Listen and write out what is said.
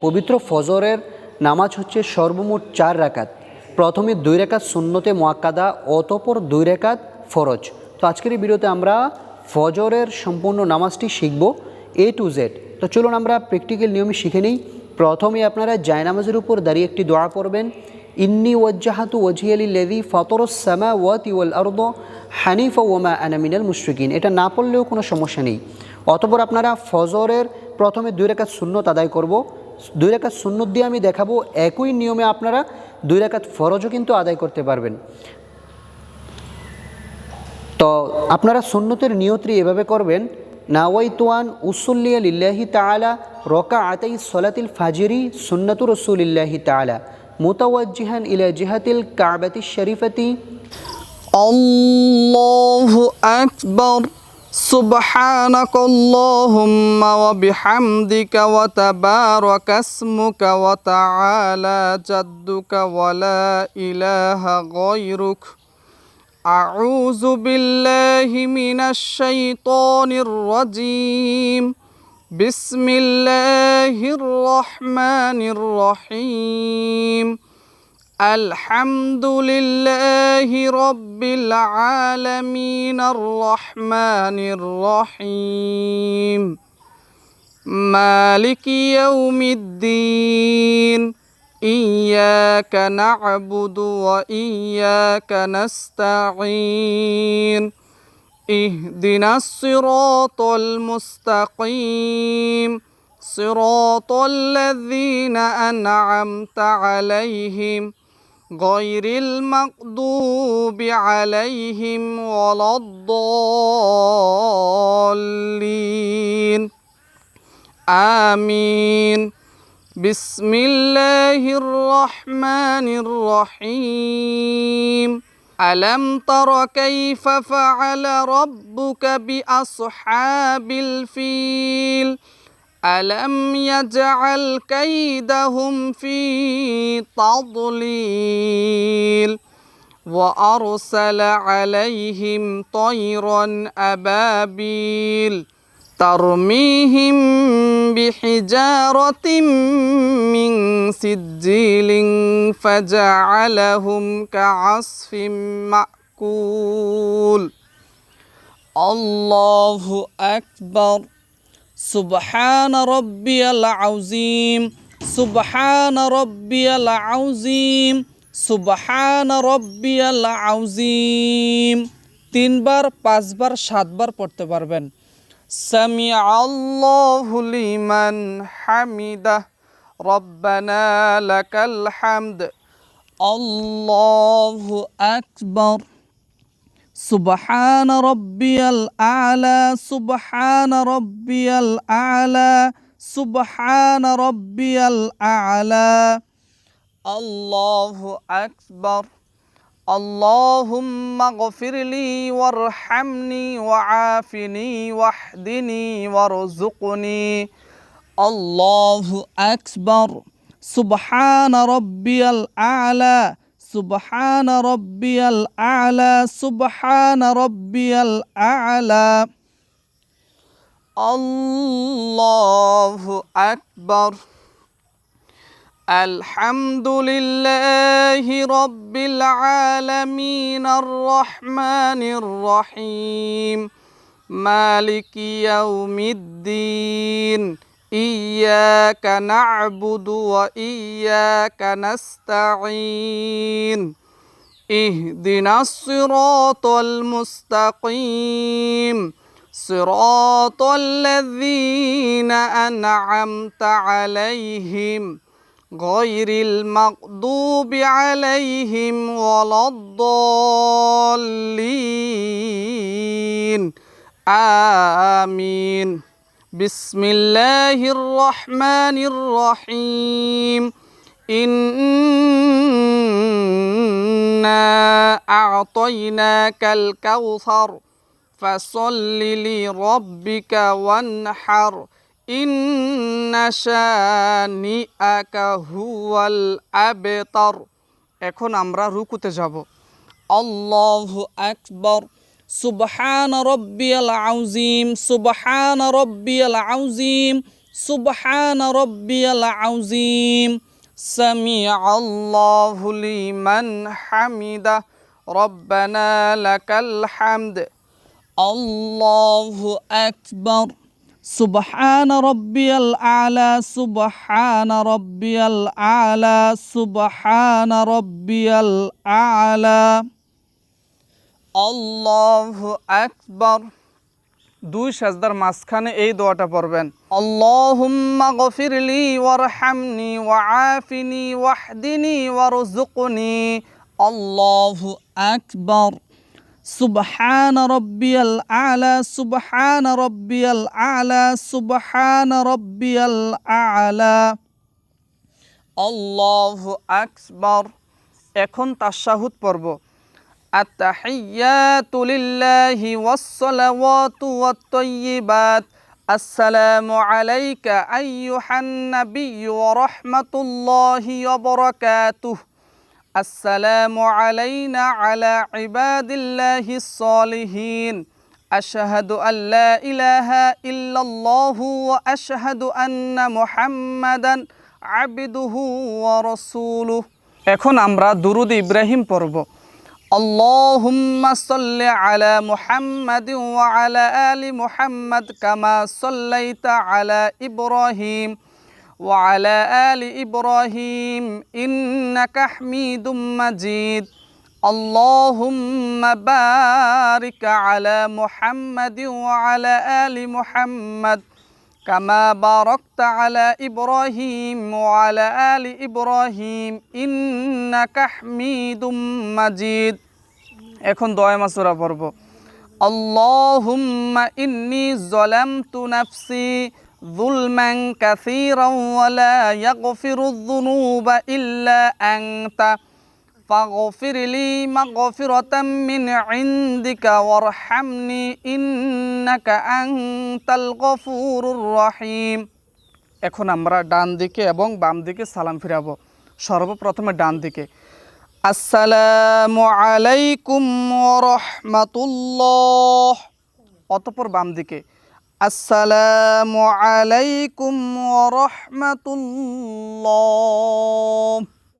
পবিত্র ফজরের নামাজ হচ্ছে সর্বমোট 4 রাকাত। প্রথমে 2 রাকাত সুন্নতে মুআক্কাদা, অতঃপর 2 রাকাত ফরজ। তো আজকের এই ভিডিওতে আমরা ফজরের সম্পূর্ণ নামাজটি শিখব A to Z। তো চলুন আমরা প্র্যাকটিক্যাল নিয়মে শিখে নিই। প্রথমে আপনারা জায়নামাজের উপর দাঁড়িয়ে একটি দোয়া পড়বেন, ইন্নী ওয়াজ্জাহাতু ওয়াজহিয়া লিল্লাযী ফাতারাস সামাওয়াতি ওয়াল আরদ হানিফা ওয়া মা আনা মিনাল মুশরিকিন। এটা না পড়লেও কোনো সমস্যা নেই। অতঃপর আপনারা ফজরের প্রথমে 2 রাকাত সুন্নত আদায় করব। 2 রাকাত সুন্নত দিয়ে আমি দেখাবো, একই নিয়মে আপনারা 2 রাকাত ফরজও কিন্তু আদায় করতে পারবেন। তো আপনারা সুন্নতের নিয়তটি এভাবে করবেন, নাওয়াইতু আন উসল্লিয়া লিল্লাহি তাআলা রাকাআতাই সলাতিল ফাজরি সুন্নাতু রাসূলিল্লাহি তাআলা মুতাওয়াজ্জিহান ইলা জিহাতিল কাবাতিশ শরীফাতি। আল্লাহু আকবার। সুবহানাকাল্লাহুম্মা ওয়া বিহামদিকা ওয়া তাবারাকা ইসমুকা ওয়া তাআলা জাদ্দুকা ওয়া লা ইলাহা গায়রুক। আউযু বিল্লাহি মিনাশ শাইতানির রাজীম। বিসমিল্লাহির রহমানির রহিম। আলহামদুলিল্লাহি রাব্বিল আলামিন আর-রহমানির রহিম মালিকি ইয়াউমিদ্দিন ইয়্যাকা না'বুদু ওয়া ইয়্যাকা নাস্তাঈন ইহদিনাস সিরাতাল মুস্তাকিম সিরাতাল লাযীনা আন'আমতা আলাইহিম গায়রিল মাগদুবি আলাইহিম ওয়ালাদ-দাল্লিন। আমিন। বিসমিল্লাহির রহমানির রহিম। আলাম তারা কাইফা ফাআলা রাব্বুকা বিআসহাবিল ফিল আলাম ইয়াজআল কাইদাহুম ফি তাদলিল ওয়া আরসালা আলাইহিম তায়রান আবাবিল তারমিহিম বিহিজারাতিম মিন সিজ্জিলিন ফাজআলাহুম কাআসফিম মাকুল। আল্লাহু আকবার। সুবহান রাব্বিয়াল আযীম। সুবহান রাব্বিয়াল আযীম। সুবহান রাব্বিয়াল আযীম। 3 বার, 5 বার, 7 বার পড়তে পারবেন। সামিআল্লাহু লিমান হামিদাহ। রব্বানা লাকাল হামদ। আল্লাহু আকবার। সুবহান রাব্বিয়াল আ'লা। সুবহান রাব্বিয়াল আ'লা। সুবহান রাব্বিয়াল আ'লা। আল্লাহু আকবার। আল্লাহুম্মা গফিরলি ওয়ারহামনি ওয়াআফিনি ওয়াহদিনি ওয়ারযুকনি। আল্লাহু আকবার। সুবহান রাব্বিয়াল আ'লা। সুবহান রাব্বিয়াল আ'লা। সুবহান রাব্বিয়াল আ'লা। আল্লাহু আকবার। আলহামদুলিল্লাহি রাব্বিল আলামিন আর-রহমানির রহিম মালিকি ইয়াউমিদ্দিন ইয়্যাকা না'বুদু ওয়া ইয়্যাকা নাস্তাঈন ইহদিনাস সিরাতাল মুস্তাকিম সিরাতাল লাযীনা আন'আমতা আলাইহিম গায়রিল মাগদুবি আলাইহিম ওয়ালাদ-দাল্লিন। আমিন। বিসমিল্লাহির রহমানির রহিম। ইন্না আ'তাইনাকাল কাউসার ফাসল্লি লিরাব্বিকা ওয়ানহার ইন্না শানিআকা হুয়াল আবতার। এখন আমরা রুকুতে যাব। আল্লাহু আকবার। সুবহান রাব্বিয়াল আযীম। সুবহান রাব্বিয়াল আযীম। سبحان ربي العظيم سمع الله لمن حمده ربنا لك الحمد الله أكبر سبحان ربي الأعلى سبحان ربي الأعلى سبحان ربي الأعلى الله أكبر দুই সাজদার মাঝখানে এই দোয়াটা পড়বেন আল্লাহুম্মা গফিরলি ওয়ারহামনি ওয়াআফিনি ওয়াহদিনি ওয়ারযুকনি আল্লাহু আকবার সুবহান রাব্বিয়াল আ'লা সুবহান রাব্বিয়াল আ'লা সুবহান রাব্বিয়াল আ'লা আল্লাহু আকবার। এখন তাশাহুদ পড়ব التحيات لله والصلوات والطيبات السلام عليك أيها النبي ورحمة الله وبركاته السلام علينا على عباد الله الصالحين أشهد أن لا إله إلا الله وأشهد أن محمدا عبده ورسوله। এখন আমরা দুরুদ ইব্রাহিম পড়ব اللهم صل على محمد وعلى آل محمد كما صليت على إبراهيم وعلى آل إبراهيم إنك حميد مجيد اللهم بارك على محمد وعلى آل محمد كما باركت على إبراهيم وعلى آل إبراهيم إنك حميد مجيد এখন দোয়া মাসুরা পড়ব আল্লাহুম্মা ইন্নী যালামতু নাফসি যুলমান কাসীরান ওয়া লা ইয়াগফিরুয যুনুবা ইল্লা আনতা ফাগফিরলি মাগফিরাতাম মিন ইনদিকা ওয়ারহামনি ইন্নাকা আনতাল গফুরুর রহিম। এখন আমরা ডান দিকে এবং বাম দিকে সালাম ফিরাবো। সর্বপ্রথমে ডান দিকে আসসালামু আলাইকুম ওয়া রাহমাতুল্লাহ, অতঃপর বাম দিকে আসসালামু আলাইকুম ওয়া রাহমাতুল্লাহ।